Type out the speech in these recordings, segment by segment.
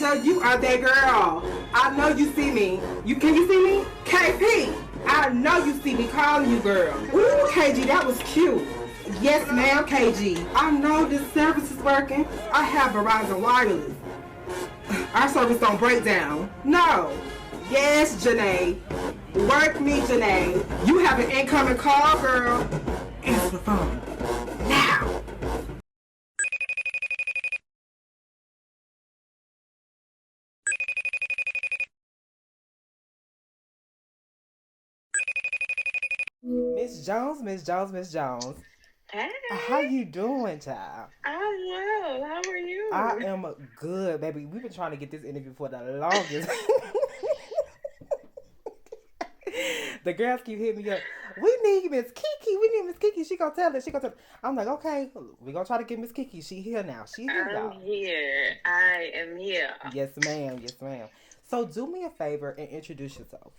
know you are that girl. I know you see me. Can you see me? KP. I know you see me calling you, girl. Ooh, KG, that was cute. Yes, ma'am, KG. I know this service is working. I have Verizon Wireless. Our service don't break down. No. Yes, Janae. Work me, Janae. You have an incoming call, girl. Answer the phone. Now. Miss Jones, Miss Jones, Miss Jones. Hey, How you doing, child? I'm well. How are I you? am good, baby. We've been trying to get this interview for the longest. The girls keep hitting me up. We need Miss Kiki. We need Miss Kiki. She gonna tell us. She gonna tell us. I'm like, okay, we gonna try to get Miss Kiki. She here now. She here, I'm y'all. here. I am here. Yes, ma'am. Yes, ma'am. So do me a favor and introduce yourself.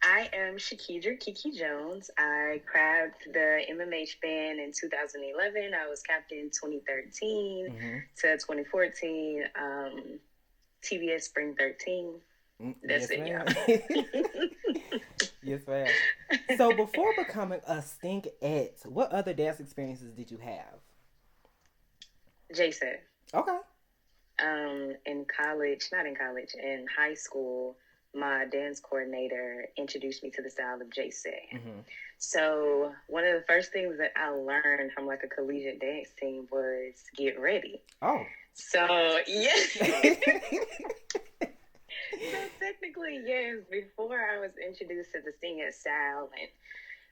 I am Shakidra Kiki Jones. I crabbed the MMH band in 2011. I was captain 2013 to 2014. TBS Spring 13. That's Yes, it, ma'am. y'all. Yes, ma'am. So before becoming a Stingette, what other dance experiences did you have? Jason. Okay. In college, not in college, in high school, my dance coordinator introduced me to the style of Jason. So one of the first things that I learned from like a collegiate dance team was get ready. Oh. So yes. So technically, yes, before I was introduced to the Stingette style and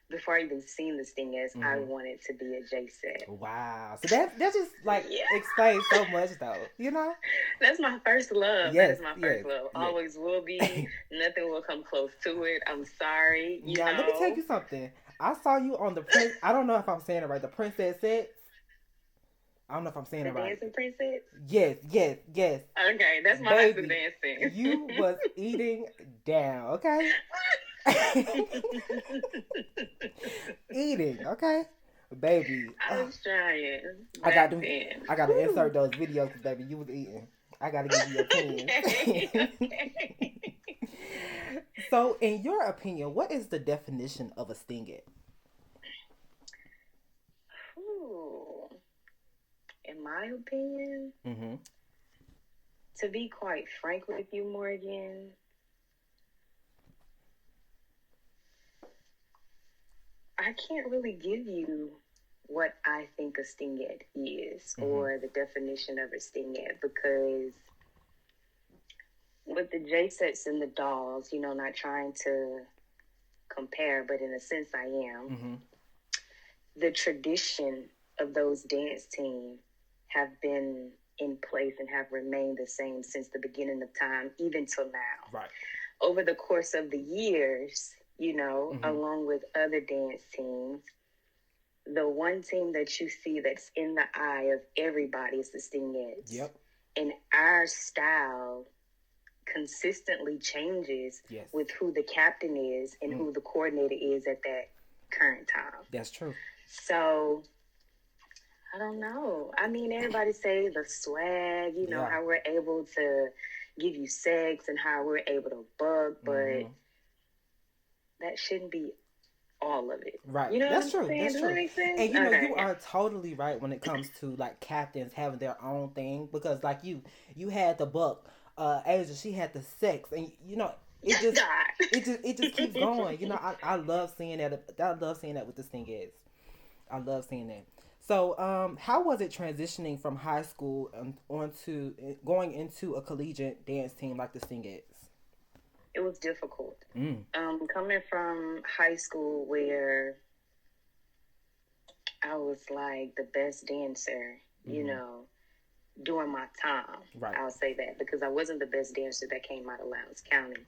before I even seen the Stingette, I wanted to be a J-set. Wow. So that just like explains so much though, you know? That's my first love. Yes, that is my first love. yes. Always will be. Nothing will come close to it. I'm sorry. You know. Let me tell you something. I saw you on the Prince. I don't know if I'm saying it right. The Princess Sets. I don't know if I'm saying The it right. Dancing Princess? Yes. Okay, that's my high school dancing. You was eating down, okay? Eating, okay? Baby. I was trying. I got to insert those videos because, baby, you was eating. I got to give you your opinion. Okay. So, in your opinion, what is the definition of a Stingette? In my opinion, to be quite frank with you, Morgan, I can't really give you what I think a Stingette is or the definition of a Stingette because with the J-sets and the dolls, you know, not trying to compare, but in a sense I am, the tradition of those dance teams have been in place and have remained the same since the beginning of time, even till now. Right. Over the course of the years, you know, along with other dance teams, the one team that you see that's in the eye of everybody is the Stingettes. Yep. And our style consistently changes with who the captain is and who the coordinator is at that current time. That's true. So, I don't know. I mean, everybody say the swag, you know, how we're able to give you sex and how we're able to bug, but that shouldn't be all of it. Right. You know That's what I'm true. saying? That's Does true. that make sense? And you know, you are totally right when it comes to like captains having their own thing because like you had the buck, Asia, she had the sex, and you know, it just keeps going. You know, I love seeing that. I love seeing that with this thing is. I love seeing that. So, how was it transitioning from high school onto going into a collegiate dance team like the Stingettes? It was difficult. Coming from high school where I was like the best dancer, you know, during my time. Right. I'll say that because I wasn't the best dancer that came out of Lowndes County.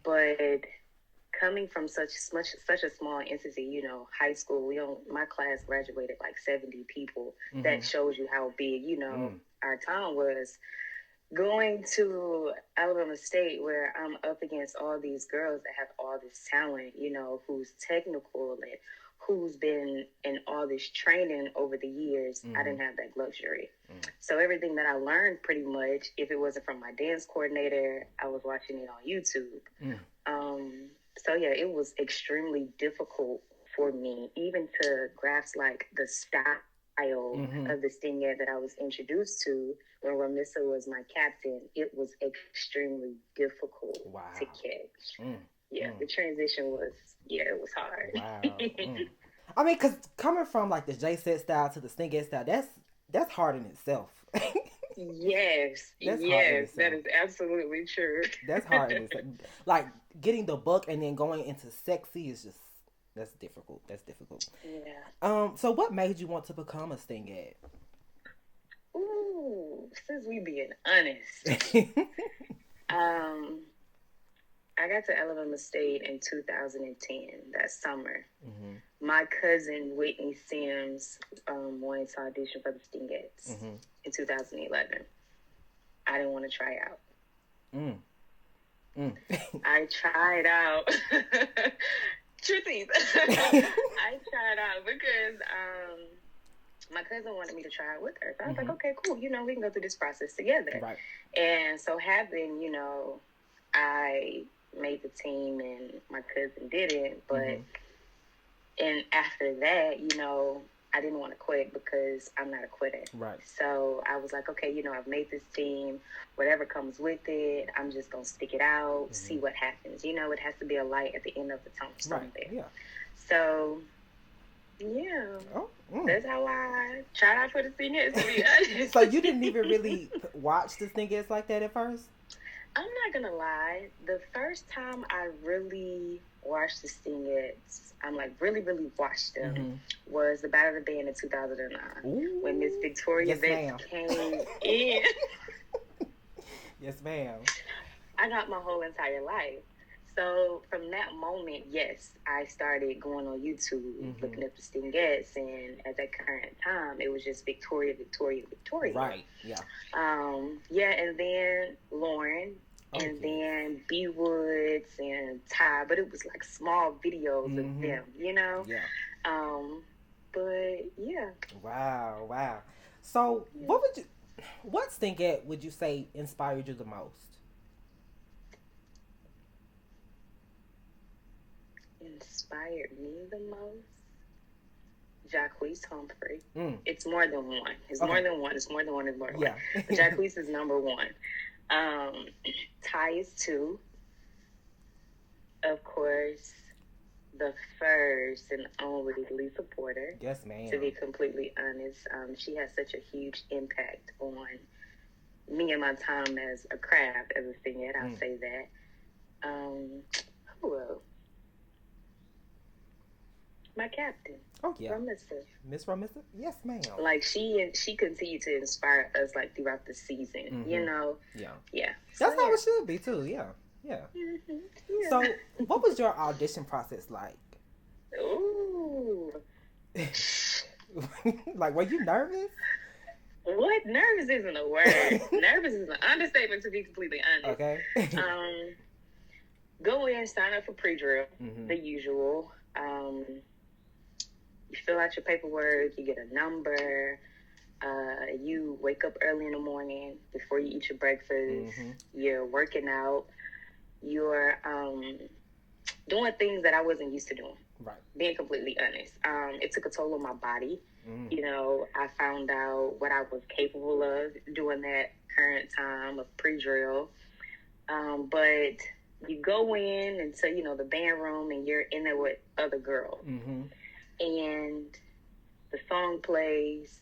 But coming from such a small entity, you know, high school, my class graduated like 70 people. That shows you how big, you know, our town was. Going to Alabama State where I'm up against all these girls that have all this talent, you know, who's technical and who's been in all all this training over the years, I didn't have that luxury. So everything that I learned, pretty much, if it wasn't from my dance coordinator, I was watching it on YouTube. So yeah, it was extremely difficult for me, even to grasp like the style of the Stingette that I was introduced to when Ramissa was my captain. It was extremely difficult to catch. Yeah, the transition was, it was hard. Wow. I mean, because coming from like the J-set style to the Stingette style, that's hard in itself. Yes, that is absolutely true. That's hard in itself. Like getting the book and then going into sexy is just, that's difficult. Yeah. So what made you want to become a Stingette? Ooh, since we being honest, I got to Alabama State in 2010, that summer. My cousin, Whitney Sims, wanted to audition for the Stingettes in 2011. I didn't want to try out. I tried out. Truthing. I tried out because my cousin wanted me to try it with her. So I was like, okay, cool. You know, we can go through this process together. Right. And so having, you know, I made the team and my cousin didn't, but and after that, you know, I didn't want to quit because I'm not a quitter. Right. So I was like, okay, you know, I've made this team, whatever comes with it, I'm just going to stick it out, see what happens. You know, it has to be a light at the end of the tunnel somewhere. Right. Yeah. So, yeah, that's how I tried out for the Stingette, to be honest. So you didn't even really watch the Stingettes like that at first? I'm not going to lie. The first time I really watched the Stingettes, I'm like really watched them, was the Battle of the Band in 2009. Ooh. When Miss Victoria Betts came in. Yes, ma'am. I got my whole entire life. So from that moment, yes, I started going on YouTube, looking up the Stingettes, and at that current time, it was just Victoria. Right, yeah. Yeah, and then Lauren, and then B Woods and Ty, but it was like small videos of them, you know? Yeah. But yeah. Wow. So what Stingette would you say inspired you the most? Inspired me the most? Jacquees Humphrey. It's more than one. It's more than one. Yeah. But Jacquees is number one. Ty is two. Of course, the first and only Lisa Porter. Yes, ma'am. To be completely honest, she has such a huge impact on me and my time as a craft, as a Stingette. I'll say that. Who else? My captain. Oh yeah, Ramissa. Miss Ramissa. Yes, ma'am. Like she continued to inspire us like throughout the season. You know. Yeah. That's how it should be too. Yeah. Yeah. So, what was your audition process like? Ooh. Like, were you nervous? What? Nervous isn't a word. Nervous is an understatement, to be completely honest. Okay. Go in, sign up for pre-drill, the usual. You fill out your paperwork, you get a number, you wake up early in the morning before you eat your breakfast, you're working out, you're doing things that I wasn't used to doing. Right. Being completely honest. It took a toll on my body. You know, I found out what I was capable of doing that current time of pre-drill. But you go in into, you know, the band room and you're in there with other girls. And the song plays,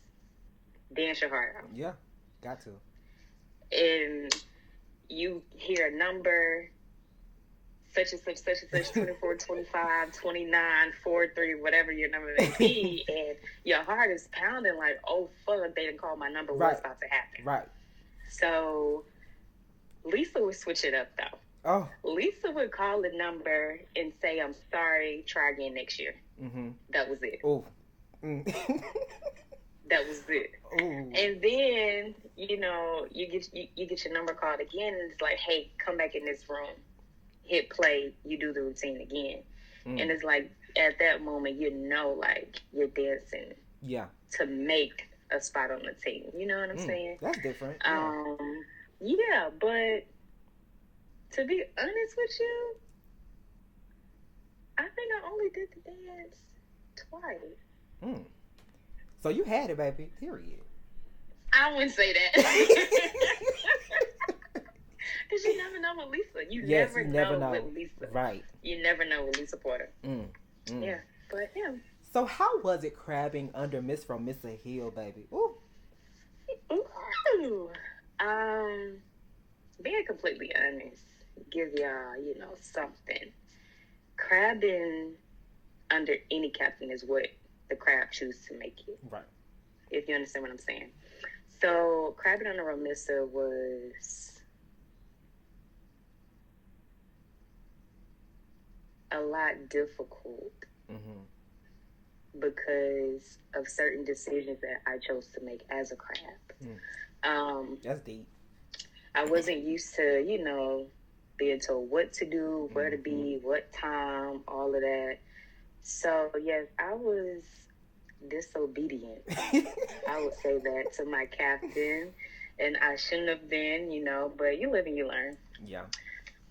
Dance Your Heart Out. Yeah, got to. And you hear a number, such and such, 24, 25, 29, 43, whatever your number may be, and your heart is pounding like, oh, fuck, they didn't call my number, what's about to happen? Right. So Lisa would switch it up, though. Oh. Lisa would call the number and say, I'm sorry, try again next year. That was it. Oh. That was it. Ooh. And then, you know, you get your number called again, and it's like, hey, come back in this room. Hit play, you do the routine again. And it's like at that moment, you know, like you're dancing Yeah. to make a spot on the team. You know what I'm saying? That's different. Yeah, but to be honest with you, I think I only did the dance twice. So you had it, baby. Period. I wouldn't say that. Because you never know with Lisa. You never know with Lisa. Right. You never know with Lisa Porter. Yeah, but yeah. So how was it crabbing under Miss from Missa Hill, baby? Ooh. Ooh. Being completely honest, give y'all, you know, something. Crabbing under any captain is what the crab choose to make it. Right. If you understand what I'm saying. So crabbing under Romissa was a lot difficult because of certain decisions that I chose to make as a crab. That's deep. I wasn't used to, you know, being told what to do, where to be, what time, all of that. So, yes, I was disobedient. I would say that to my captain, and I shouldn't have been, you know, but you live and you learn. Yeah.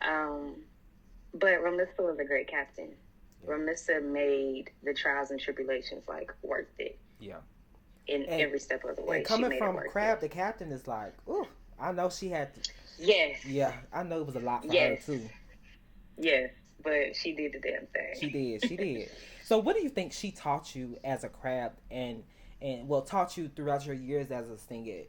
But Romissa was a great captain. Yeah. Romissa made the trials and tribulations, like, worth it. Yeah. In every step of the way. And coming from Crab, the captain is like, ooh, I know she had to. Yes. Yeah, I know it was a lot for her, too. Yes, but she did the damn thing. She did. So what do you think she taught you as a crab and well, taught you throughout your years as a Stingette?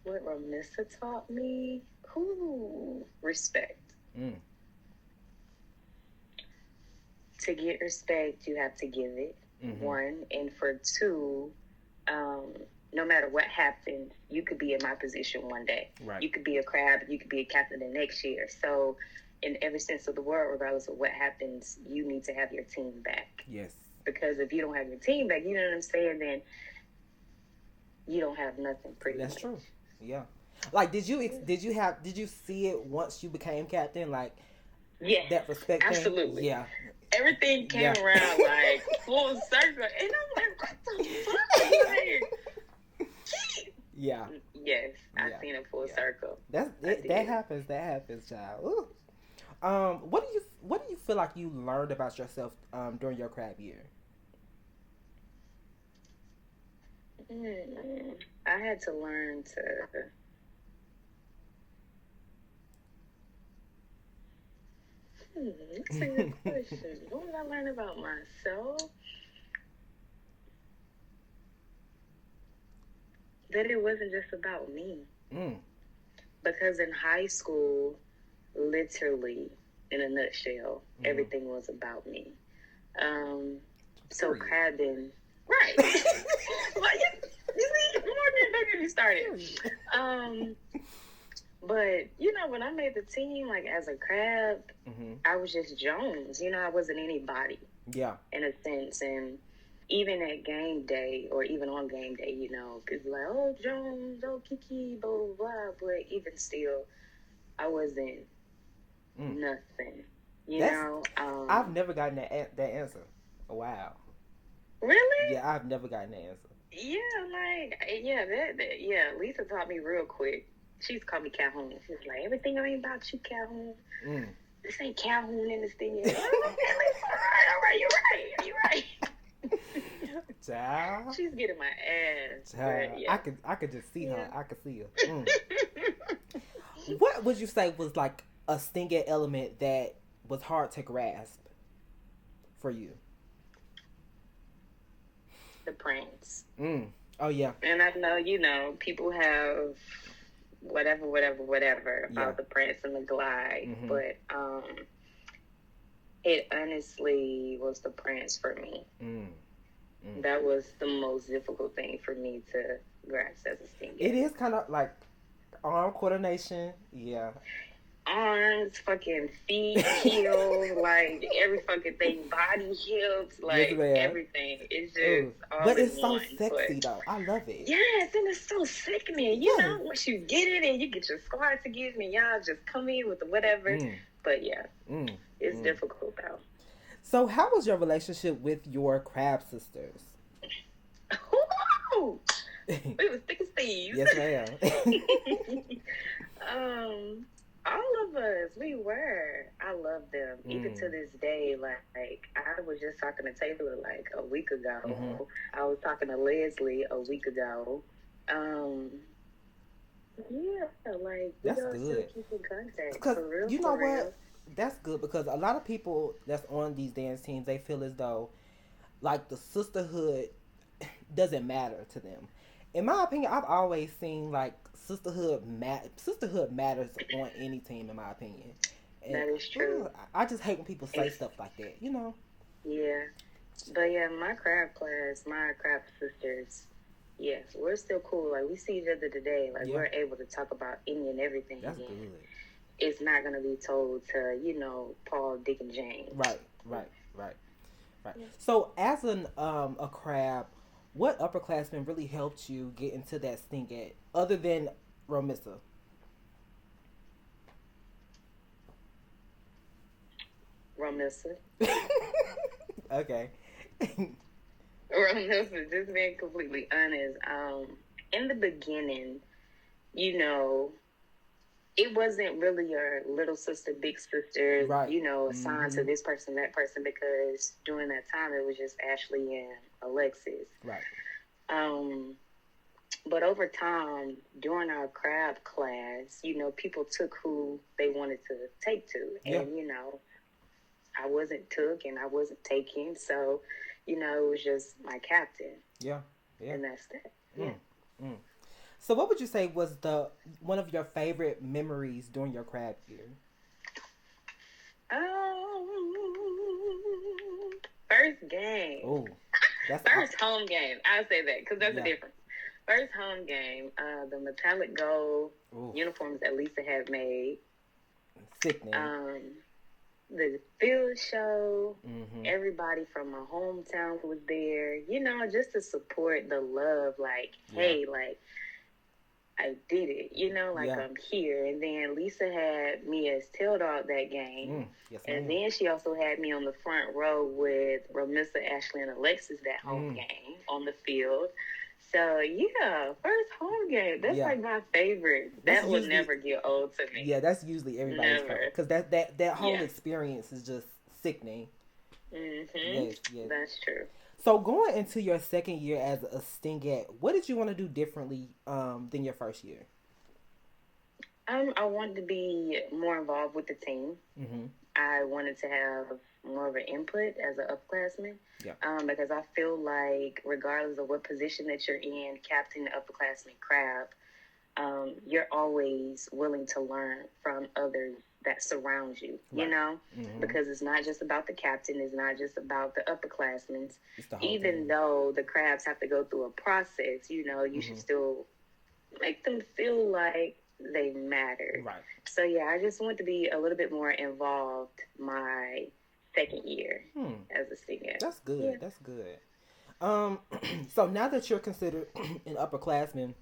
What Romissa taught me? Ooh, respect. To get respect, you have to give it, one. And for two, no matter what happens, you could be in my position one day. Right. You could be a crab, you could be a captain the next year. So in every sense of the word, regardless of what happens, you need to have your team back. Yes. Because if you don't have your team back, you know what I'm saying, then you don't have nothing pretty much. That's true. Yeah. Like, did you see it once you became captain? Like, that respect absolutely. Thing? Yeah. Everything came around like full circle, and I'm like, what the fuck? Like, yeah. Yes, I've seen a full circle. That happens, child. Ooh. What do you feel like you learned about yourself during your crab year? I had to learn to that's a good question. What did I learn about myself? That it wasn't just about me. Because in high school, literally, in a nutshell, everything was about me. So crabbing, right? Well, you see, don't get me started. But you know, when I made the team, like as a crab, I was just Jones. You know, I wasn't anybody. Yeah. In a sense, and even at game day or even on game day, you know, people like, oh Jones, oh KEKE, blah blah blah. But even still, I wasn't nothing. You know. I've never gotten that answer. Wow. Really? Yeah, I've never gotten that answer. Yeah, like Lisa taught me real quick. She's called me Calhoun. She's like, everything ain't about you, Calhoun. This ain't Calhoun in this thing. All right, you're right. Child. She's getting my ass. Child. But, yeah. I could just see her. I could see her. What would you say was like a Stingette element that was hard to grasp for you? The pranks. Oh yeah. And I know, you know, people have whatever about the prance and the glide, but it honestly was the prance for me. That was the most difficult thing for me to grasp as a Stingette. It is kind of like arm coordination, arms, fucking feet, heels, like every fucking thing, body, hips, like everything. It's just all but in it's so one. sexy though. I love it. Yes, and it's so sickening. You know, once you get it and you get your squad together and y'all just come in with the whatever. But yeah, it's difficult though. So, how was your relationship with your crab sisters? Ooh, we was thick as thieves. Yes, ma'am. All of us, we were. I love them. Even to this day, like I was just talking to Taylor like a week ago. I was talking to Leslie a week ago. Yeah, like we that's all good. still keep in contact. Because for real, you know for real. what? That's good because a lot of people that's on these dance teams, they feel as though like the sisterhood doesn't matter to them. In my opinion, I've always seen like sisterhood matters on any team. In my opinion, and, that is true. I just hate when people say stuff like that. You know. Yeah, but yeah, my crab class, my crab sisters. Yes, we're still cool. Like we see each other today. Like we're able to talk about any and everything. That's good. It's not gonna be told to Paul, Dick, and Jane. Right. Yeah. So as a crab, what upperclassman really helped you get into that Stingette other than Romissa? Romissa. Okay. Romissa, just being completely honest. In the beginning, it wasn't really your little sister, big sister, right. Assigned to this person, that person, because during that time it was just Ashley and Alexis. Right. But over time, during our crab class, people took who they wanted to take to. And, I wasn't took and I wasn't taken. So, it was just my captain. Yeah. And that's that. Yeah. So what would you say was one of your favorite memories during your crab year? First game. Oh, that's first home game. I'll say that because that's the difference. First home game, the metallic gold uniforms that Lisa had made. Sickening. The field show. Everybody from my hometown was there. Just to support the love. Like, hey, like, I did it, I'm here. And then Lisa had me as tail dog that game. Yes, and then she also had me on the front row with Romissa, Ashley, and Alexis that home game on the field. So, yeah, first home game. That's like my favorite. That would never get old to me. Yeah, that's usually everybody's favorite. Because that whole experience is just sickening. Yes, that's true. So going into your second year as a Stingette, what did you want to do differently than your first year? I wanted to be more involved with the team. I wanted to have more of an input as an upperclassman. Because I feel like regardless of what position that you're in, captain, upperclassman, crab, you're always willing to learn from others that surrounds you, because it's not just about the captain, it's not just about the upperclassmen. Even though the crabs have to go through a process, you should still make them feel like they matter. Right. So yeah, I just want to be a little bit more involved my second year as a Stingette. That's good. Yeah. That's good. So now that you're considered an upperclassman,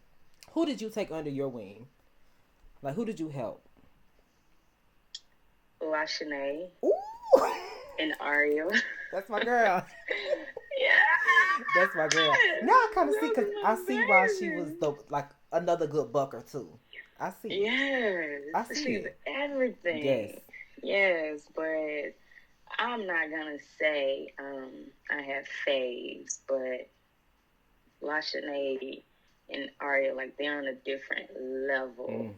who did you take under your wing? Like, who did you help? Lashanae and Ariel. That's my girl. Yeah, that's my girl. Now I kind of see, because I see why she was another good bucker too. I see. Yes, I see. She's everything. Yes, but I'm not gonna say I have faves, but Lashanae and Ariel, like, they're on a different level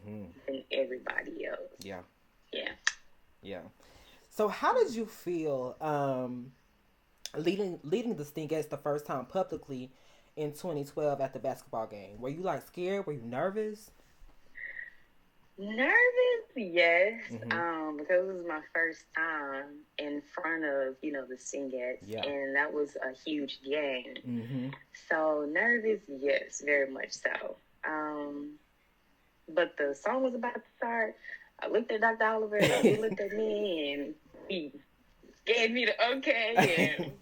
than everybody else. Yeah. Yeah. Yeah. So how did you feel leading the Stingettes the first time publicly in 2012 at the basketball game? Were you scared? Were you nervous? Nervous, yes. Because it was my first time in front of, the Stingettes, and that was a huge game. So nervous, yes, very much so. But the song was about to start. I looked at Dr. Oliver, and he looked at me, and he gave me the okay, and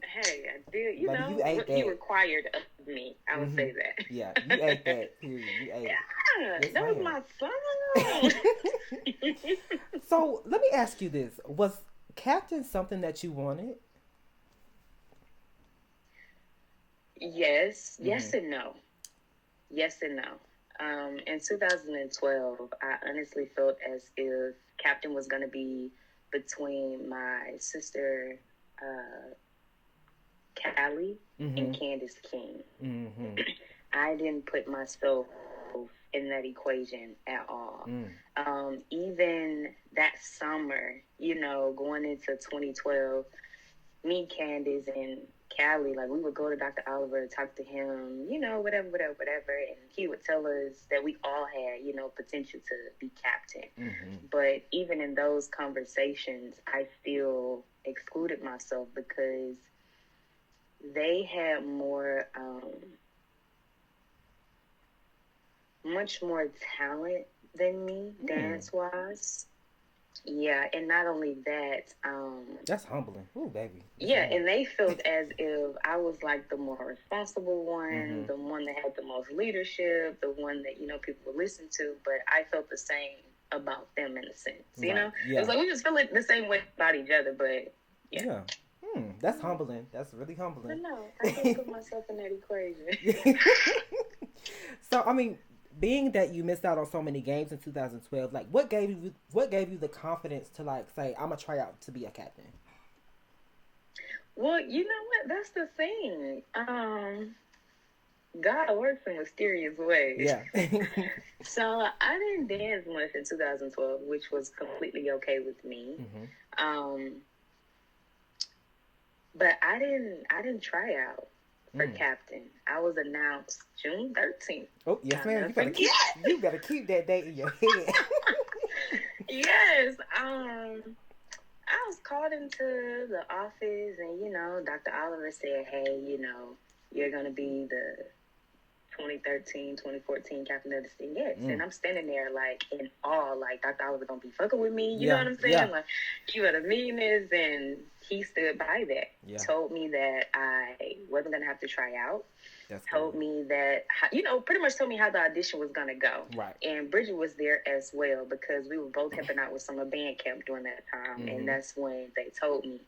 hey, I did, you But know, you ate what he that. required of me. I would say that. Yeah, you ate that. Period. You ate it. Yeah, Yes, that was ma'am. my son. So let me ask you this: was captain something that you wanted? Yes, yes and no. Yes and no. In 2012, I honestly felt as if captain was going to be between my sister, Callie, and Candace King. I didn't put myself in that equation at all. Even that summer, you know, going into 2012, me, Candace, and Callie, like, we would go to Dr. Oliver, talk to him, you know, whatever, and he would tell us that we all had, you know, potential to be captain. But even in those conversations, I still excluded myself because they had more, much more talent than me, dance-wise. Yeah, and not only that, That's humbling. Ooh, baby. yeah, and they felt as if I was like the more responsible one, the one that had the most leadership, the one that, you know, people would listen to, but I felt the same about them in a sense, you know? Yeah. It was like we just feel it the same way about each other, but yeah. That's humbling. That's really But humbling. no, I can't put myself in that equation. So, I mean, being that you missed out on so many games in 2012, like, what gave you the confidence to, like, say, I'm gonna try out to be a captain? Well, you know what? That's the thing. God works in mysterious ways. Yeah. So I didn't dance much in 2012, which was completely okay with me. But I didn't try out for captain. I was announced June 13th. Oh, yes, ma'am. You better keep that date in your head. Yes. I was called into the office, and, you know, Dr. Oliver said, hey, you know, you're going to be the 2013, 2014 captain of the Stingettes. And I'm standing there, like, in awe, like, Dr. Oliver don't be fucking with me. You know what I'm saying? Yeah. Like, you are the meanest, and he stood by that. Yeah. Told me that I wasn't going to have to try out. That's told good. me that, you know, pretty much told me how the audition was going to go. Right. And Bridget was there as well because we were both helping out with summer band camp during that time. And that's when they told me.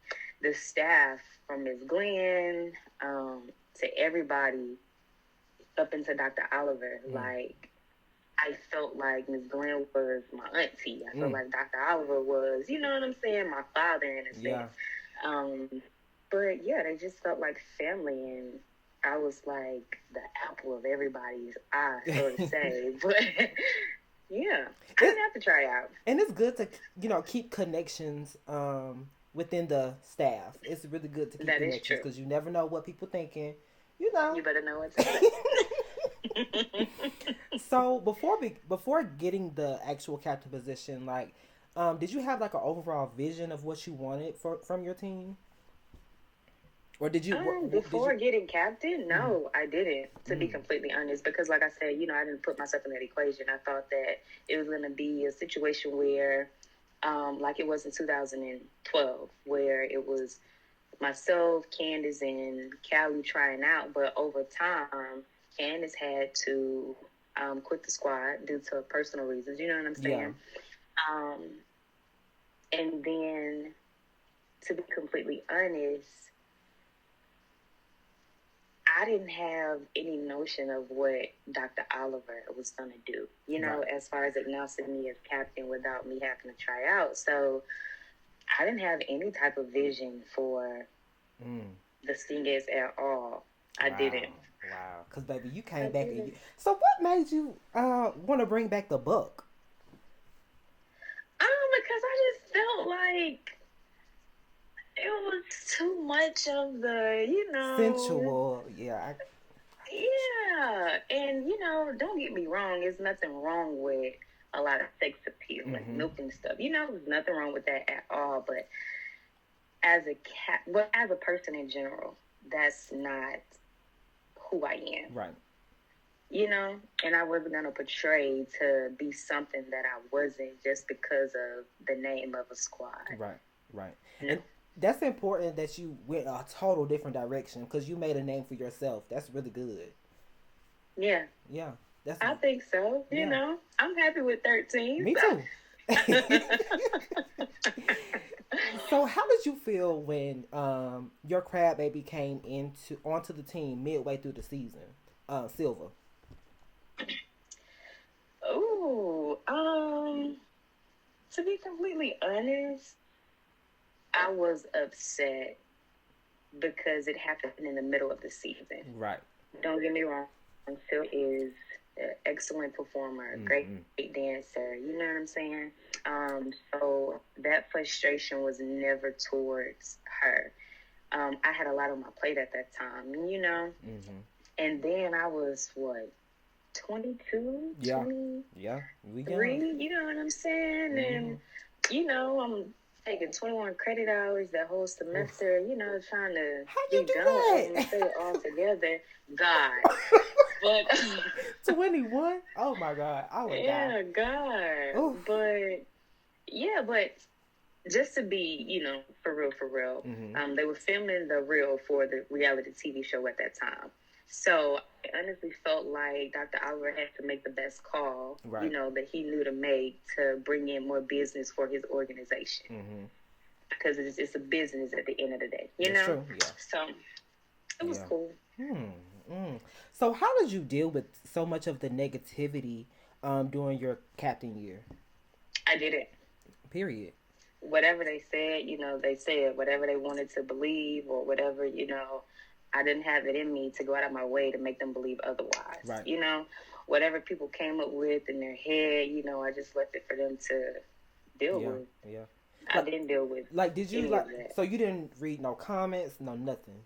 The staff, from Ms. Glenn to everybody up into Dr. Oliver, like, I felt like Ms. Glenn was my auntie. I felt like Dr. Oliver was, you know what I'm saying, my father in a sense. But yeah, they just felt like family, and I was like the apple of everybody's eye, so to say. But yeah, I didn't have to try out. And it's good to, you know, keep connections within the staff. It's really good to keep connections because you never know what people thinking. You know, you better know what to say. So before getting the actual captain position, like, did you have like an overall vision of what you wanted from your team? Or did you before getting captain? No, I didn't, to be completely honest, because like I said, you know, I didn't put myself in that equation. I thought that it was going to be a situation where, like it was in 2012, where it was myself, Candace, and Callie trying out, but over time, Candace had to quit the squad due to personal reasons. You know what I'm saying? Yeah. And then, to be completely honest, I didn't have any notion of what Dr. Oliver was going to do, you know, as far as announcing me as captain without me having to try out. So I didn't have any type of vision for the Stingettes at all. I didn't. Wow. Because, baby, you came back. So what made you want to bring back the book? Because I just felt like it was too much of the, you know, sensual. Yeah. Yeah. And, you know, don't get me wrong. There's nothing wrong with a lot of sex appeal, like milking stuff. You know, there's nothing wrong with that at all. But as a person in general, that's not who I am. Right. you know, and I wasn't going to portray to be something that I wasn't just because of the name of a squad. Right, right. No. And that's important that you went a total different direction because you made a name for yourself. That's really good. Yeah. Yeah. I think so. You know, I'm happy with 13. Me too. So how did you feel when your crab baby came onto the team midway through the season? Silva. Ooh, to be completely honest, I was upset because it happened in the middle of the season. Right. Don't get me wrong. Phil is an excellent performer, great dancer. You know what I'm saying? So that frustration was never towards her. I had a lot on my plate at that time, you know? Mm-hmm. And then I was, 22? Yeah. 23? Yeah. You know what I'm saying? Mm-hmm. And, you know, I'm taking 21 credit hours that whole semester, you know, trying to be done with it all together. God. But 21? Oh my God. I would die. God. Oof. But just to be, you know, for real, mm-hmm. They were filming the reel for the reality TV show at that time. So I honestly felt like Dr. Oliver had to make the best call, you know, that he knew to make to bring in more business for his organization. Mm-hmm. Because it's a business at the end of the day, you know? True. Yeah. So it was cool. So how did you deal with so much of the negativity during your captain year? I didn't. Period. Whatever they said, you know, they said whatever they wanted to believe or whatever, you know, I didn't have it in me to go out of my way to make them believe otherwise. Right. You know, whatever people came up with in their head, you know, I just left it for them to deal with. Yeah. I didn't deal with. Like, did you so you didn't read no comments, no nothing?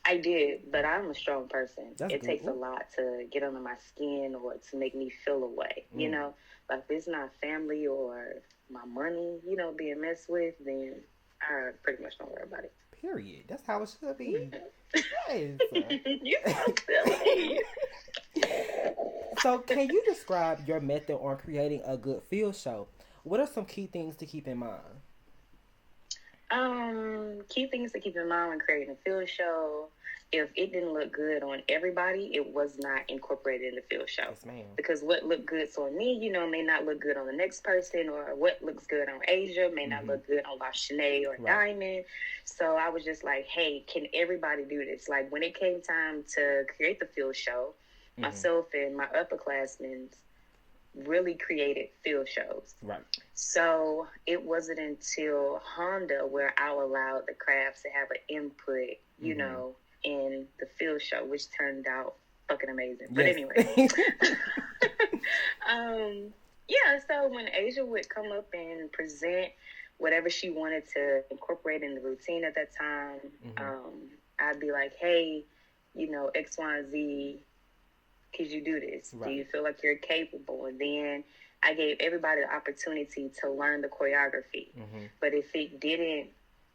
I did, but I'm a strong person. It takes a lot to get under my skin or to make me feel a way. You know, like if it's not family or my money, you know, being messed with, then I pretty much don't worry about it. Period. That's how it should be. Yes. You're so silly. So, can you describe your method on creating a good field show? What are some key things to keep in mind? Key things to keep in mind when creating a field show. If it didn't look good on everybody, it was not incorporated in the field show. Yes, ma'am. Because what looked good on me, you know, may not look good on the next person, or what looks good on Asia may not look good on Lashanae or Diamond. So I was just like, hey, can everybody do this? Like when it came time to create the field show, myself and my upperclassmen really created field shows. Right. So it wasn't until Honda where I allowed the crafts to have an input, you know, in the field show, which turned out fucking amazing. But anyway. So when Asia would come up and present whatever she wanted to incorporate in the routine at that time, I'd be like, hey, you know, X, Y, and Z, could you do this? Right. Do you feel like you're capable? And then I gave everybody the opportunity to learn the choreography. But if it didn't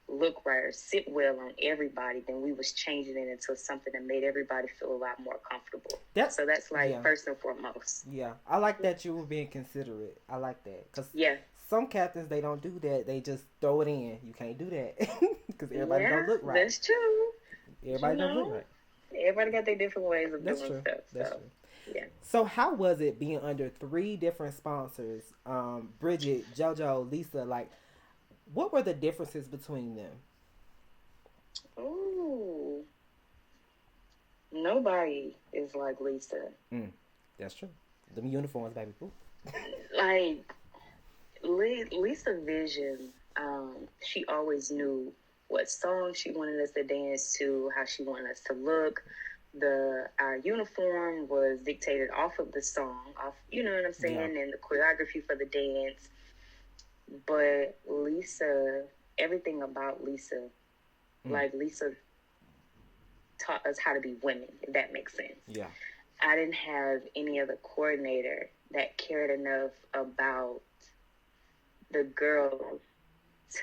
look right or sit well on everybody, then we was changing it into something that made everybody feel a lot more comfortable. So that's like first and foremost. Yeah, I like that you were being considerate. I like that because some captains, they don't do that. They just throw it in. You can't do that because everybody don't look right. That's true. Everybody don't look right. Everybody got their different ways of doing stuff. That's true. Yeah. So how was it being under 3 different sponsors? Bridget, JoJo, Lisa, like, what were the differences between them? Ooh. Nobody is like Lisa. That's true. Them uniforms, baby. Ooh. Like, Lisa Vision, she always knew what song she wanted us to dance to, how she wanted us to look. Our uniform was dictated off of the song, you know what I'm saying, and the choreography for the dance. But Lisa, everything about Lisa, like Lisa taught us how to be women, if that makes sense. Yeah. I didn't have any other coordinator that cared enough about the girls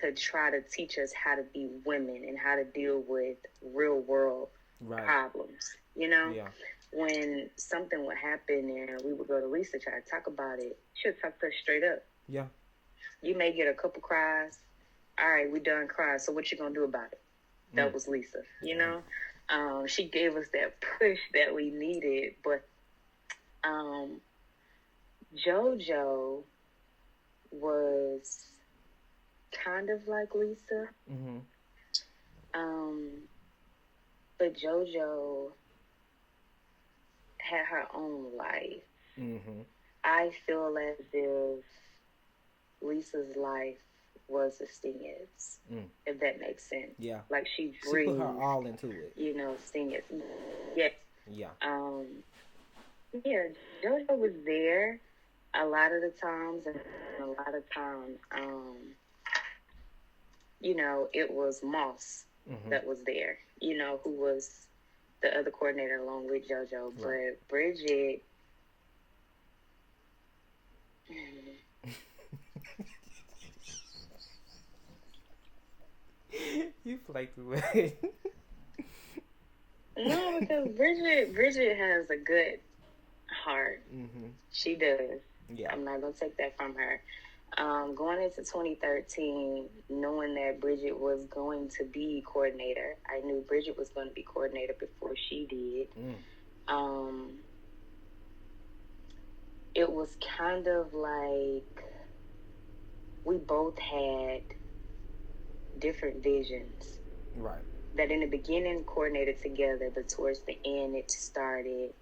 to try to teach us how to be women and how to deal with real world problems, you know? Yeah. when something would happen and we would go to Lisa try to talk about it, she'll talk to us straight up. Yeah. You may get a couple cries. All right, we done crying. So what you gonna do about it? That was Lisa. You know, she gave us that push that we needed. But JoJo was kind of like Lisa. But JoJo had her own life. I feel as if Lisa's life was the Stingette's, if that makes sense. Yeah. Like she She breathed. put her all into it. You know, Stingette. Yes. Yeah. Yeah, JoJo was there a lot of the times, and a lot of times, you know, it was Moss that was there, you know, who was the other coordinator along with JoJo. Right. But Bridget, You flaked away. no, because Bridget has a good heart. She does. Yeah. I'm not gonna take that from her. Going into 2013, knowing that Bridget was going to be coordinator, I knew Bridget was going to be coordinator before she did. It was kind of like we both had different visions. Right. That in the beginning coordinated together, but towards the end it started,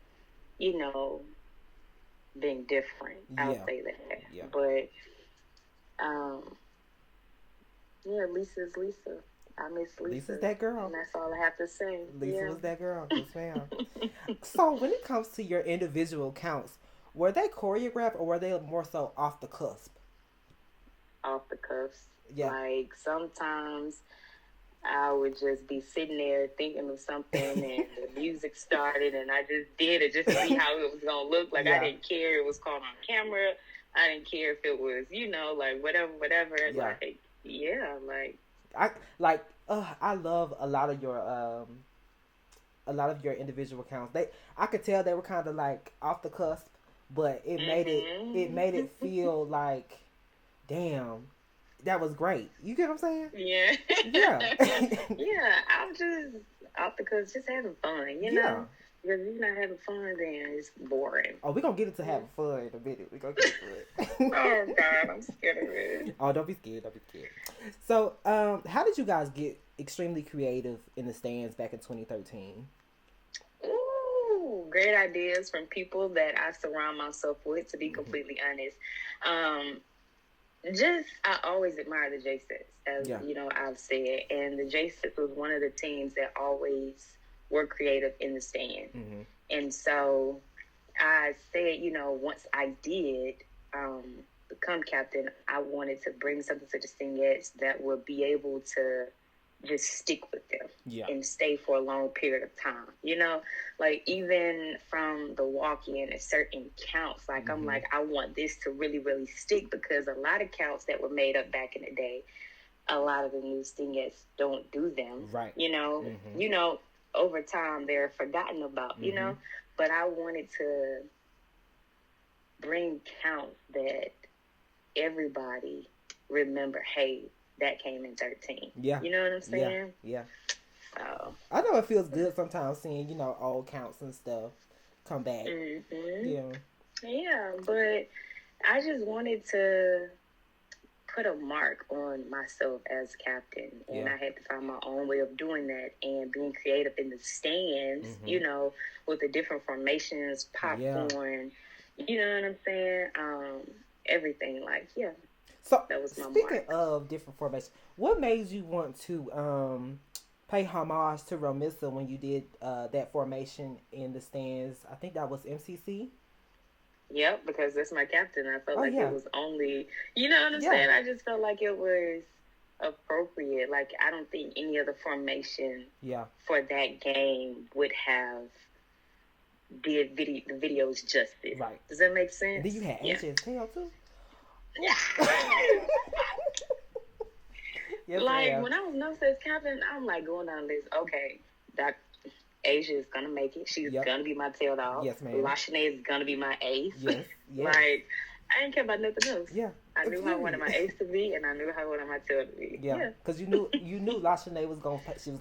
you know, being different. I'll say that. Yeah. But yeah, Lisa's Lisa. I miss Lisa. Lisa's that girl. And that's all I have to say. Lisa was that girl. Yes, ma'am. So when it comes to your individual counts, were they choreographed or were they more so off the cusp? Off the cuffs. Yeah. Like sometimes I would just be sitting there thinking of something and the music started and I just did it just to see how it was going to look. Like I didn't care. It was caught on camera. I didn't care if it was, you know, like whatever. Yeah. Like, I love a lot of your individual counts. I could tell they were kind of like off the cusp, but it made it feel like, damn, that was great. You get what I'm saying? Yeah. Yeah. Yeah, I'm just off the cusp, just having fun, you know? Because if you're not having fun, then it's boring. Oh, we're going to get into having fun in a minute. We're going to get into it. Oh, God, I'm scared of it. Oh, don't be scared. So, how did you guys get extremely creative in the stands back in 2013? Ooh, great ideas from people that I surround myself with, to be completely honest. I always admire the J-Sets, as you know, I've said. And the J-Sets was one of the teams that always were creative in the stand. And so I said, you know, once I did become captain, I wanted to bring something to the Stingettes that would be able to just stick with them and stay for a long period of time. You know, like even from the walk-in at certain counts, like I'm like, I want this to really, really stick, because a lot of counts that were made up back in the day, a lot of the new Stingettes don't do them. Right. You know, over time they're forgotten about, you know, but I wanted to bring counts that everybody remember, hey, that came in 13. Yeah. You know what I'm saying? Yeah. So I know it feels good sometimes seeing, you know, old counts and stuff come back. Yeah. Yeah, but I just wanted to put a mark on myself as captain, and I had to find my own way of doing that and being creative in the stands, you know, with the different formations, popcorn, you know what I'm saying? Everything, like, So, that was my speaking mark. of different formations, what made you want to pay homage to Romissa when you did that formation in the stands? I think that was MCC. Yep, because that's my captain. I felt it was only, you know what I'm saying? I just felt like it was appropriate. Like, I don't think any other formation for that game would have did the videos justice. Right. Does that make sense? And then you had AJ Tail too? Like, when I was noticed as captain, I'm like going down the list. Okay, Asia is gonna make it. She's Yep. gonna be my tail dog. Yes, ma'am. Lashanae is gonna be my ace. Yes. Yes. Like, I didn't care about nothing else. Yeah. I knew how I wanted my ace to be, and I knew how I wanted my tail to be. Yeah. Because you knew Lashanae was gonna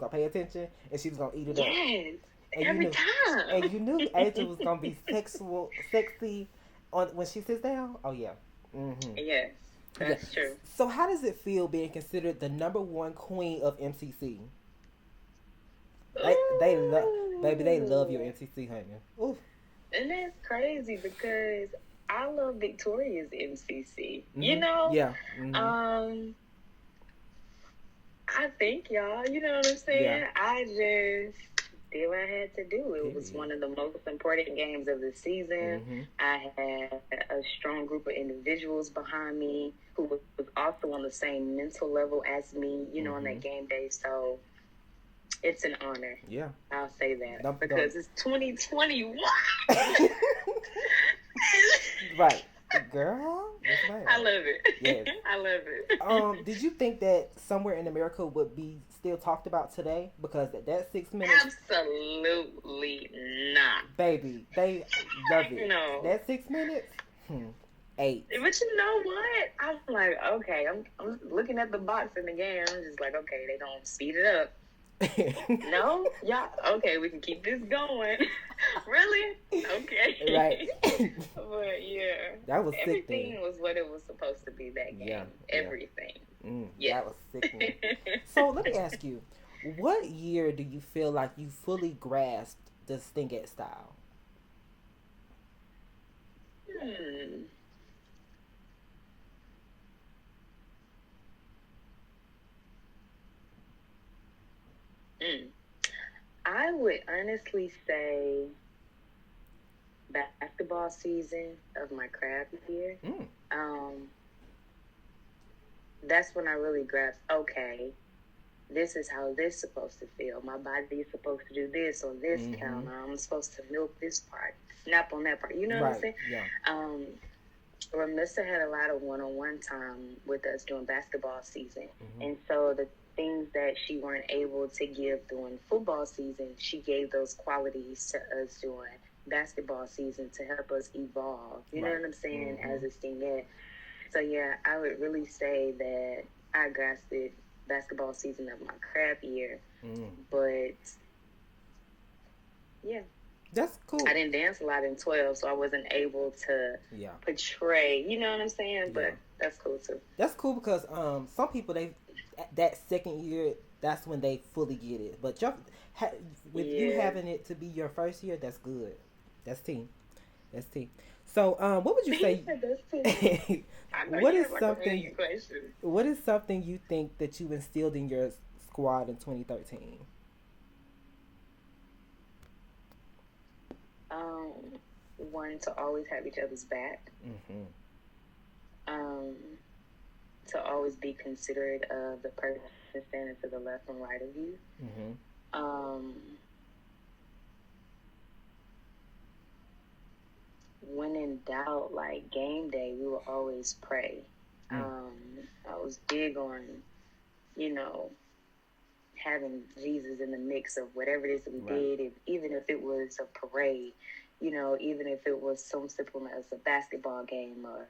pay attention and she was gonna eat it up. Yes. And Every time. And you knew Asia was gonna be sexy when she sits down. Oh yeah. Mm-hmm. Yes, that's true. So how does it feel being considered the number one queen of MCC? They love your MCC, honey. Ooh. And that's crazy because I love Victoria's MCC. Mm-hmm. You know? Yeah. Mm-hmm. I think y'all, you know what I'm saying? Yeah. I just did what I had to do. It was one of the most important games of the season. Mm-hmm. I had a strong group of individuals behind me who was also on the same mental level as me, you know, on that game day. So it's an honor. Yeah. I'll say that. Because it's 2021. Right. Girl, that's right. I love it. Yes. I love it. Did you think that Somewhere in America would be still talked about today? Because that 6 minutes. Absolutely not. Baby, they love it. No. That 6 minutes? 8. But you know what? I'm like, okay, I'm looking at the box in the game. I'm just like, okay, they don't speed it up. No? Yeah. Okay, we can keep this going. Really? Okay. Right. But yeah. That was everything sickening. was what it was supposed to be that game. Yeah. Everything. Yeah. That was sickening. So let me ask you, what year do you feel like you fully grasped the Stingette style? I would honestly say basketball season of my craft year. That's when I really grasped, okay, this is how this is supposed to feel. My body is supposed to do this on this count. I'm supposed to milk this part, snap on that part. You know what I'm saying? Yeah. Ramissa had a lot of one-on-one time with us during basketball season. And so the things that she weren't able to give during football season, she gave those qualities to us during basketball season to help us evolve. You know what I'm saying? As a Stingette. So yeah, I would really say that I grasped it basketball season of my craft year. But yeah. That's cool. I didn't dance a lot in 12, so I wasn't able to portray, you know what I'm saying? But that's cool too. That's cool because some people, that second year, that's when they fully get it. But you having it to be your first year, that's good. That's team. So what would you say? What is something you think that you instilled in your squad in 2013? One, to always have each other's back. To always be considerate of the person standing to the left and right of you. When in doubt, like game day, we will always pray. I was big on, having Jesus in the mix of whatever it is that we did, even if it was a parade, even if it was some simple as a basketball game or,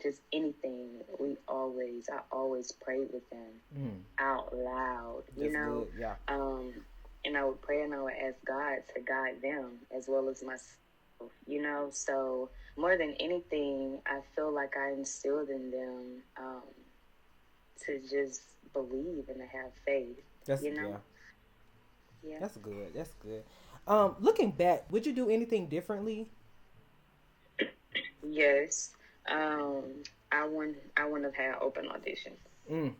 just anything, I always prayed with them out loud, Good. Yeah. And I would pray and I would ask God to guide them as well as myself, so more than anything, I feel like I instilled in them to just believe and to have faith. That's Yeah. That's good. Looking back, would you do anything differently? Yes. I wouldn't have had open auditions.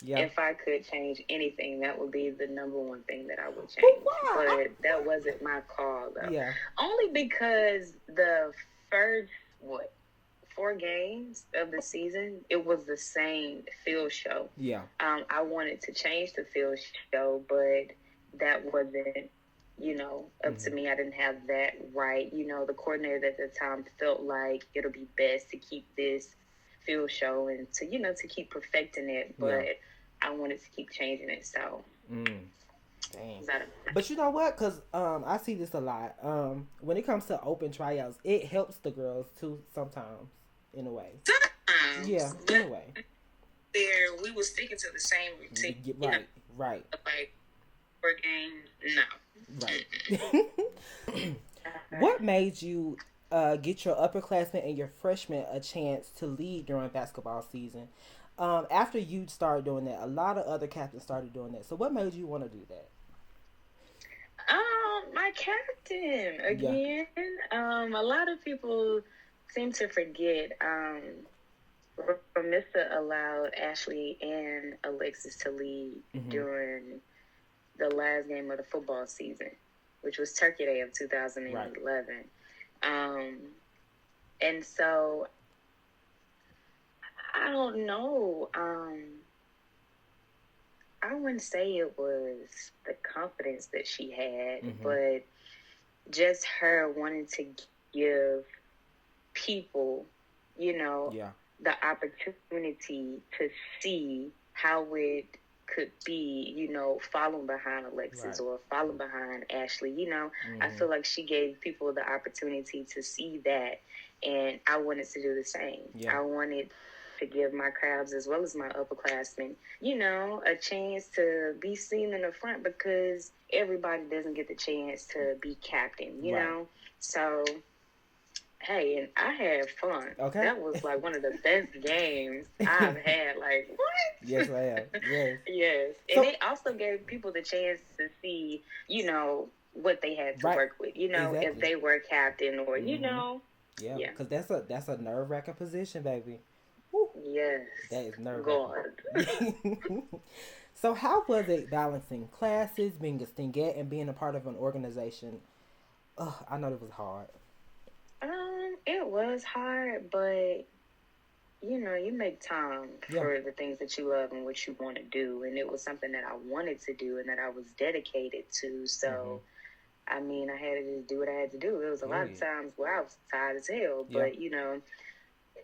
Yeah. If I could change anything, that would be the number one thing that I would change. But that wasn't my call, though. Yeah. Only because the first 4 games of the season, it was the same field show. Yeah. I wanted to change the field show, but that wasn't, up to me. I didn't have that right. The coordinator at the time felt like it'll be best to keep this field show and to, to keep perfecting it. But I wanted to keep changing it. So Dang. Is that But you know what? Because I see this a lot. When it comes to open tryouts, it helps the girls too sometimes, in a way. Yeah, sometimes, in but a way. there we were sticking to the same routine. Right, right, Like for game, no. right. What made you get your upperclassmen and your freshmen a chance to lead during basketball season? After you started doing that, a lot of other captains started doing that. So what made you want to do that? My captain Yeah. again. A lot of people seem to forget. Ramissa allowed Ashley and Alexis to lead during the last game of the football season, which was Turkey Day of 2011. Right. And so I don't know. I wouldn't say it was the confidence that she had, but just her wanting to give people, the opportunity to see how it could be, following behind Alexis or following behind Ashley. I feel like she gave people the opportunity to see that, and I wanted to do the same. I wanted to give my crabs as well as my upperclassmen, a chance to be seen in the front, because everybody doesn't get the chance to be captain, you know? So, hey, and I had fun. Okay. That was like one of the best games I've had. Like, what? Yes, I am. Yes. Yes. And it also gave people the chance to see, what they had to work with, exactly. if they were captain or, Yeah, because that's a nerve-wracking position, baby. Woo. Yes. That is nerve-wracking. God. So how was it balancing classes, being a Stingette, and being a part of an organization? I know it was hard. It was hard, but you make time for the things that you love and what you want to do, and it was something that I wanted to do and that I was dedicated to. So, I mean, I had to just do what I had to do. It was a lot of times where I was tired as hell, but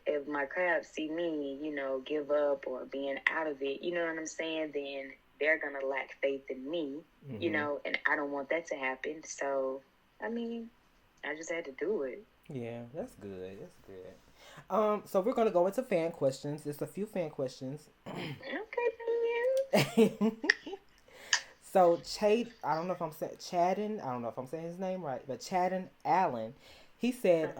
if my crabs see me, give up or being out of it, you know what I'm saying, then they're going to lack faith in me, and I don't want that to happen. So, I mean, I just had to do it. Yeah, that's good. That's good. So we're going to go into fan questions. There's a few fan questions. Okay, So, I don't know if I'm saying Chadden. I don't know if I'm saying his name right, but Chadden Allen, he said,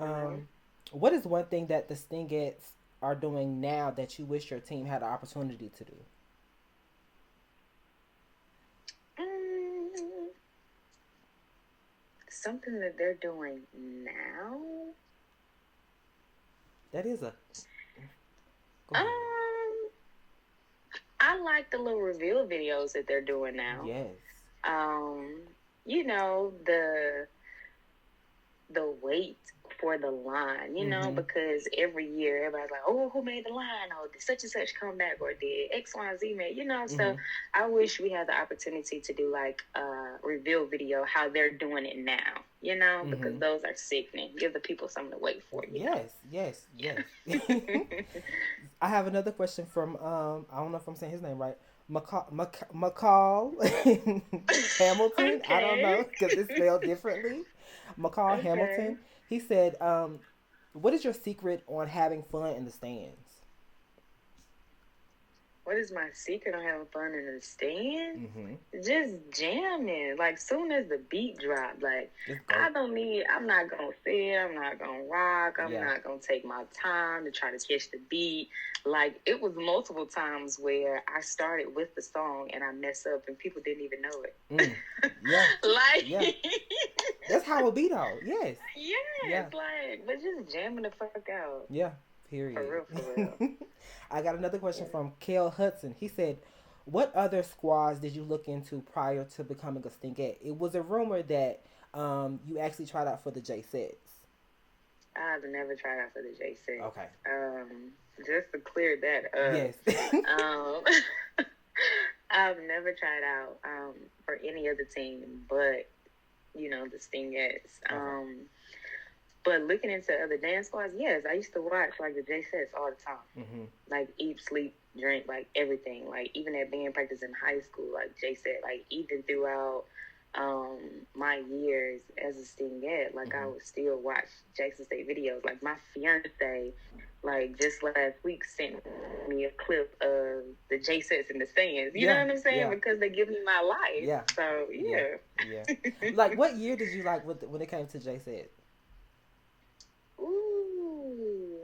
what is one thing that the Stingettes are doing now that you wish your team had the opportunity to do? Something that they're doing now? That is a... I like the little reveal videos that they're doing now. Yes. The wait for the line, because every year everybody's like, oh, who made the line? Oh, did such and such come back, or did X, Y, and Z make, So I wish we had the opportunity to do like a reveal video, how they're doing it now, because those are sickening. Give the people something to wait for, Yes. I have another question from, I don't know if I'm saying his name right, McCall Hamilton. Okay. I don't know because it's spelled differently. McCall Hamilton. He said, what is your secret on having fun in the stands? What is my secret on having fun in the stands? Just jamming. Like, soon as the beat drop, like, I'm not going to sit, I'm not going to rock, I'm not going to take my time to try to catch the beat. Like, it was multiple times where I started with the song and I messed up and people didn't even know it. That's how it be, though. Yes. Like, but just jamming the fuck out. Yeah. Period. For real. I got another question from Kel Hudson. He said, what other squads did you look into prior to becoming a Stingette? It was a rumor that you actually tried out for the J-Sets. I've never tried out for the J-Sets. Okay. Just to clear that up. Yes. I've never tried out for any other team but, the Stingettes. Okay. But looking into other dance squads, yes, I used to watch like the J-Sets all the time. Like eat, sleep, drink, like everything. Like even at band practice in high school, like Jay said, like even throughout my years as a Stingette, like I would still watch Jackson State videos. Like my fiance, like just last week sent me a clip of the J sets in the stands. You know what I'm saying? Because they give me my life. Yeah. So yeah. Like what year did you like when it came to J set? Ooh,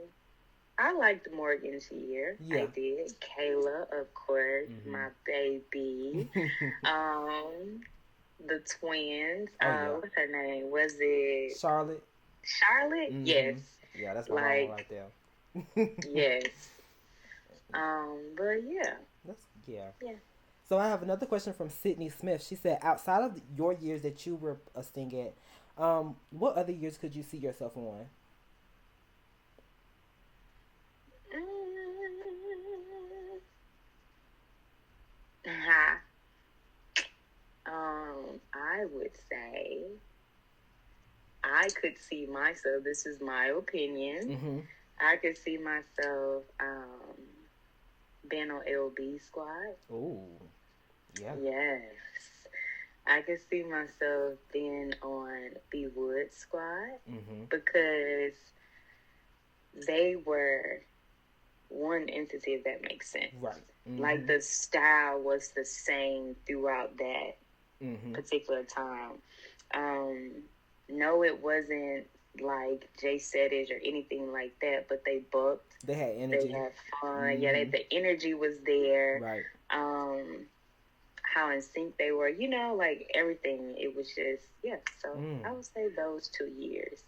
I liked Morgan's year. Yeah. I did. Kayla, of course, my baby. The twins. What's her name? Was it Charlotte? Charlotte? Yes. Yeah, that's my mom right there. Yes. But yeah. Yeah. So I have another question from Sydney Smith. She said, outside of your years that you were a Stingette, what other years could you see yourself on? I would say I could see myself, this is my opinion, I could see myself being on LB squad. Ooh, yeah. Yes. I could see myself being on B Wood squad because they were one entity, if that makes sense. Right. Like the style was the same throughout that particular time. No, it wasn't like Jay Settage or anything like that, but they booked. They had energy. They had fun. Yeah, the energy was there. Right. How in sync they were, you know, like everything. It was just, so I would say those 2 years.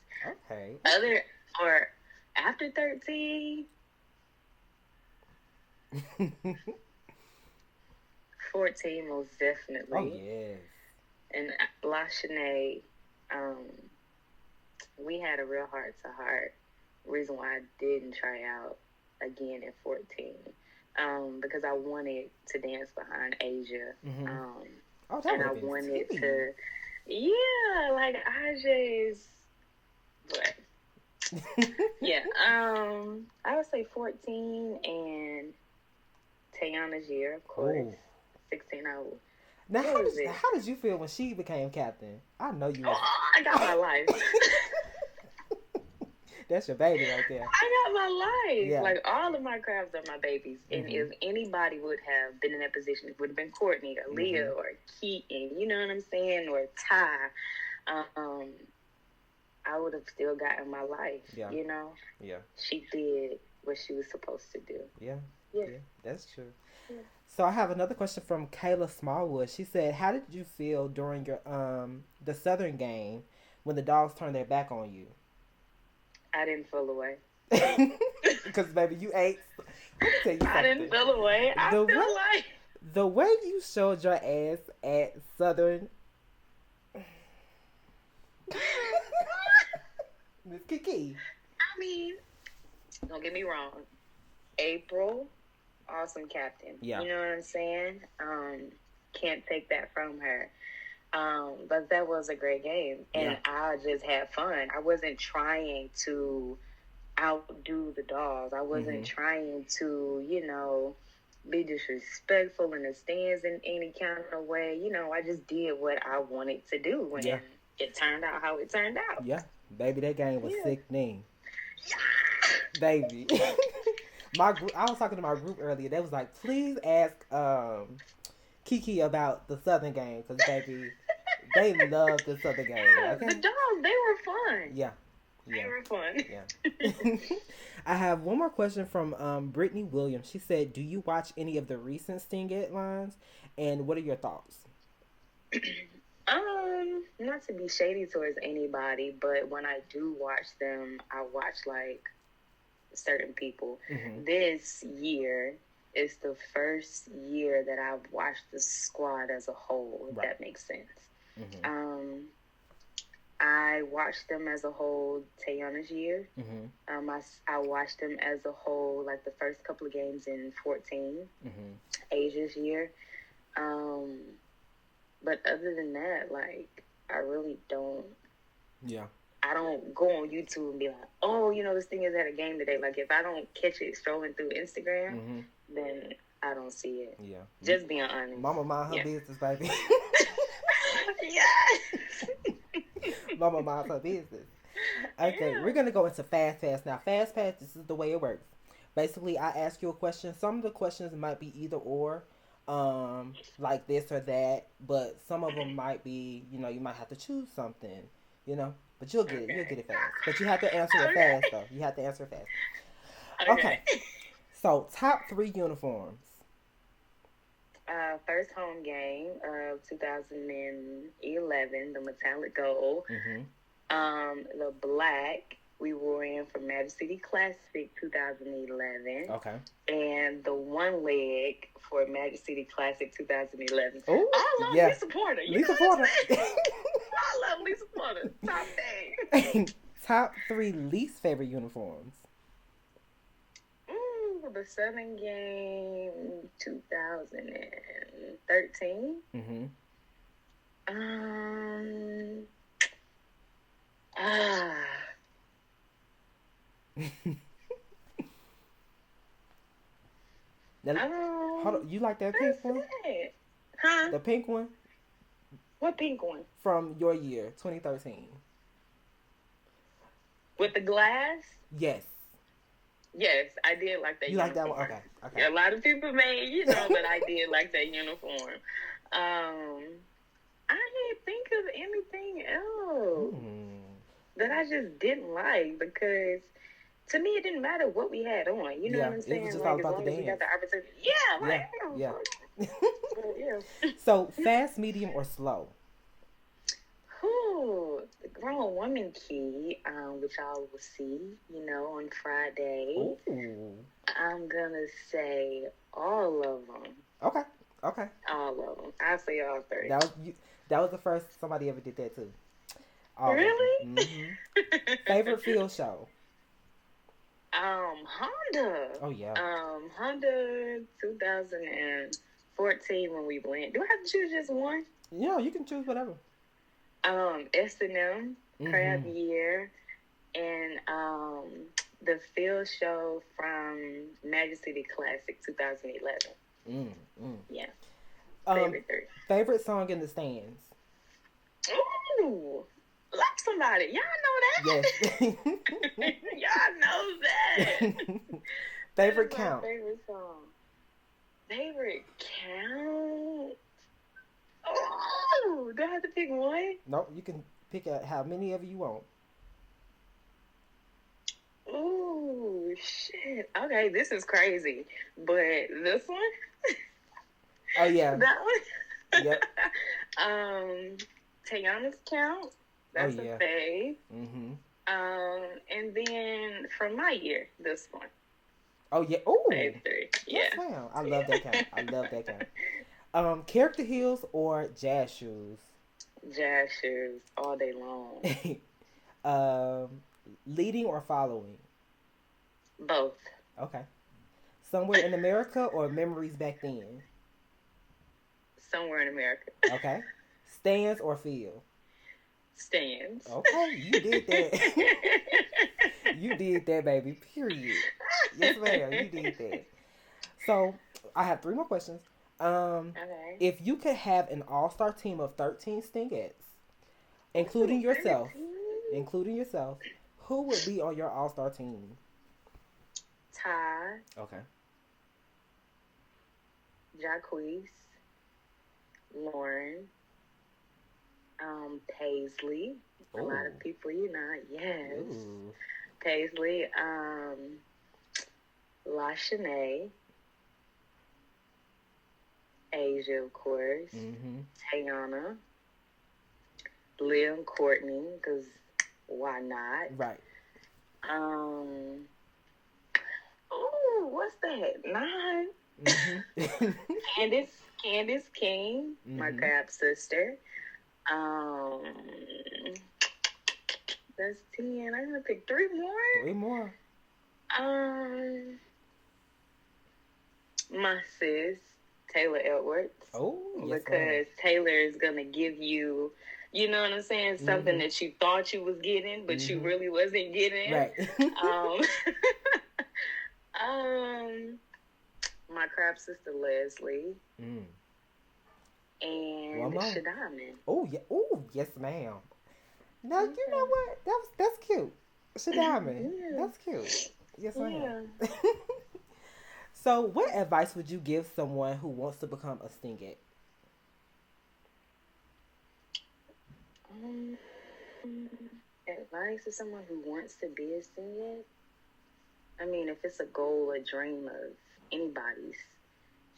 Okay. After 13, 14 most definitely. Oh, yes. And LaShanae, we had a real heart-to-heart. Reason why I didn't try out again at 14. Because I wanted to dance behind Asia. And I wanted to... Yeah, like I just... But... yeah, I would say 14 and Tayana's year, of course. Ooh. 16, I would. Now, how did you feel when she became captain? I know you. I got my life. That's your baby right there. I got my life. Yeah. Like, all of my crabs are my babies. And if anybody would have been in that position, it would have been Courtney or Leah or Keaton, you know what I'm saying? Or Ty. I would have still gotten my life, you know? Yeah. She did what she was supposed to do. Yeah. That's true. Yeah. So I have another question from Kayla Smallwood. She said, how did you feel during your the Southern game when the Dogs turned their back on you? I didn't feel away. Because, baby, you ate. Let me tell you something. I didn't feel away. I feel like... The way you showed your ass at Southern... Miss KEKE. I mean, don't get me wrong. April, awesome captain. Yeah. You know what I'm saying? Can't take that from her. But that was a great game. And I just had fun. I wasn't trying to outdo the Dogs. I wasn't trying to, you know, be disrespectful in the stands in any kind of way. You know, I just did what I wanted to do. And it turned out how it turned out. Yeah. Baby, that game was sickening. Yeah. Baby. I was talking to my group earlier. They was like, please ask KEKE about the Southern game. Because, baby, they love the Southern game. Yeah, okay? The Dogs, they were fun. Yeah. They were fun. Yeah. I have one more question from Brittany Williams. She said, do you watch any of the recent Stingette Lines? And what are your thoughts? Not to be shady towards anybody, but when I do watch them, I watch like certain people. This year is the first year that I've watched the squad as a whole, if that makes sense. I watched them as a whole Tayana's year. I watched them as a whole, like the first couple of games in 14, Asia's year. But other than that, like, I really don't. Yeah. I don't go on YouTube and be like, oh, you know, this thing is at a game today. Like, if I don't catch it strolling through Instagram, then I don't see it. Yeah. Just being honest. Mama mind her business, baby. Yes. Mama mind her business. Okay, we're gonna go into fast pass now. Fast pass. This is the way it works. Basically, I ask you a question. Some of the questions might be either or, like this or that. But some of them might be, you know, you might have to choose something, you know. But you'll get it. You'll get it fast. But you have to answer it fast, though. You have to answer it fast. Okay. So, top 3 uniforms. First home game of 2011, the metallic gold. The black we wore in for Magic City Classic 2011. Okay. And the one leg for Magic City Classic 2011. Ooh, I love Lisa Porter. Lisa Porter. I love Lisa Porter. Top thing. Top 3 least favorite uniforms. The Southern game 2013. Now, hold on, you like that pink one? Huh? The pink one? What pink one? From your year, 2013. With the glass? Yes. Yes, I did like that. You like that one? Okay. A lot of people may, you know, but I did like that uniform. I didn't think of anything else that I just didn't like, because to me it didn't matter what we had on. You know what I'm saying? It was just like, all about as long the as we got dance. the opportunity. Yeah. So, fast, medium, or slow? The grown woman key, which I will see, you know, on Friday. Ooh. I'm gonna say all of them. Okay. All of them. I'll say all 3. That was the first somebody ever did that too. Really? Favorite field show? Honda. Oh yeah. Honda 2014 when we went. Do I have to choose just one? Yeah, you can choose whatever. S&M, Crab Year, and the field show from Magic City Classic 2011. Yeah. Favorite 3. Favorite song in the stands? Ooh, like somebody. Y'all know that. Yes. Y'all know that. Favorite That's count? My favorite song. Favorite count? Oh, do I have to pick one? No, you can pick out how many of you want. Ooh, shit. Okay, this is crazy. But this one? Oh, yeah. That one? Yep. Tayana's count. That's a fave. And then from my year, this one. Oh, yeah. Ooh. Fave 3. Yeah. Wow. I love that count. I love that count. Character heels or jazz shoes? Jazz shoes all day long. Leading or following? Both. Okay. Somewhere in America or memories back then? Somewhere in America. Okay. Stands or field? Stands. Okay, you did that. You did that, baby. Period. Yes, ma'am. You did that. So, I have 3 more questions. Okay. If you could have an all-star team of 13 Stingettes, including yourself, who would be on your all-star team? Ty. Okay. Jacquees. Lauren. Paisley. Ooh. A lot of people, you know. Yes. Ooh. Paisley. LaShanae. Asia, of course. Tayana. Leah and Courtney, because why not? Right. Ooh, what's that? 9. Candace King, my crab sister. That's 10. I'm gonna pick 3 more. 3 more. My sis, Taylor Edwards. Oh, yes, because Taylor is gonna give you, you know what I'm saying, something that you thought you was getting, but you really wasn't getting. Right. my crab sister Leslie, Mm. and One more. Shadami. Oh yeah. Oh yes, ma'am. Now you know what? That's cute. Shadami. Yeah. That's cute. Yes, ma'am. Yeah. So, what advice would you give someone who wants to become a stingette? Um, advice to someone who wants to be a singer. I mean, if it's a goal, a dream of anybody's,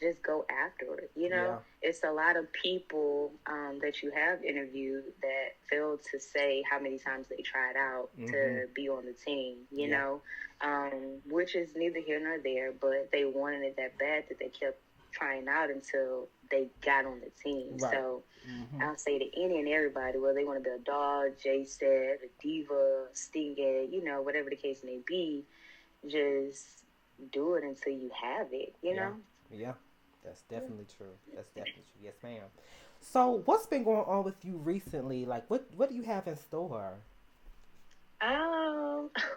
just go after it. You know, it's a lot of people that you have interviewed that failed to say how many times they tried out to be on the team, you know, which is neither here nor there, but they wanted it that bad that they kept trying out until they got on the team. Right. So I'll say to any and everybody, whether they want to be a dog, J-Set, a diva, Stingette, you know, whatever the case may be, just do it until you have it, you know? Yeah, that's definitely true. That's definitely true. Yes, ma'am. So, what's been going on with you recently? Like, what do you have in store?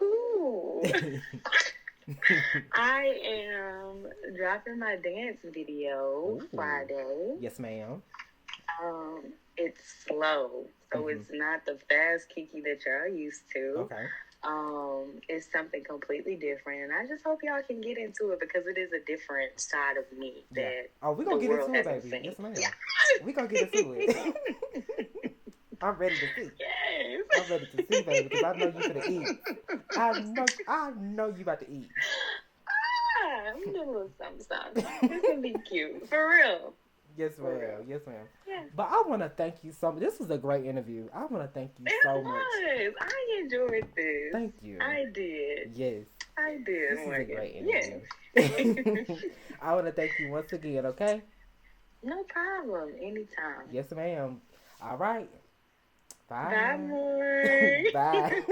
Ooh. I am dropping my dance video Friday. Yes, ma'am. It's slow, so it's not the fast KEKE that y'all used to. Okay. It's something completely different, and I just hope y'all can get into it because it is a different side of me that we're gonna get into it, baby. seen. Yes, ma'am. We're gonna get into it. I'm ready to see. Yes. I'm ready to see, baby, because I know you gonna eat. I know you about to eat. I'm doing a little something. It's gonna be cute, for real. Yes, ma'am. Yes, ma'am. Yeah. But I want to thank you so much. This was a great interview. I want to thank you so much. I enjoyed this. Thank you. I did. Yes. I did. This is a great interview. Yes. I want to thank you once again, okay? No problem. Anytime. Yes, ma'am. All right. Bye. Bye, boy. Bye.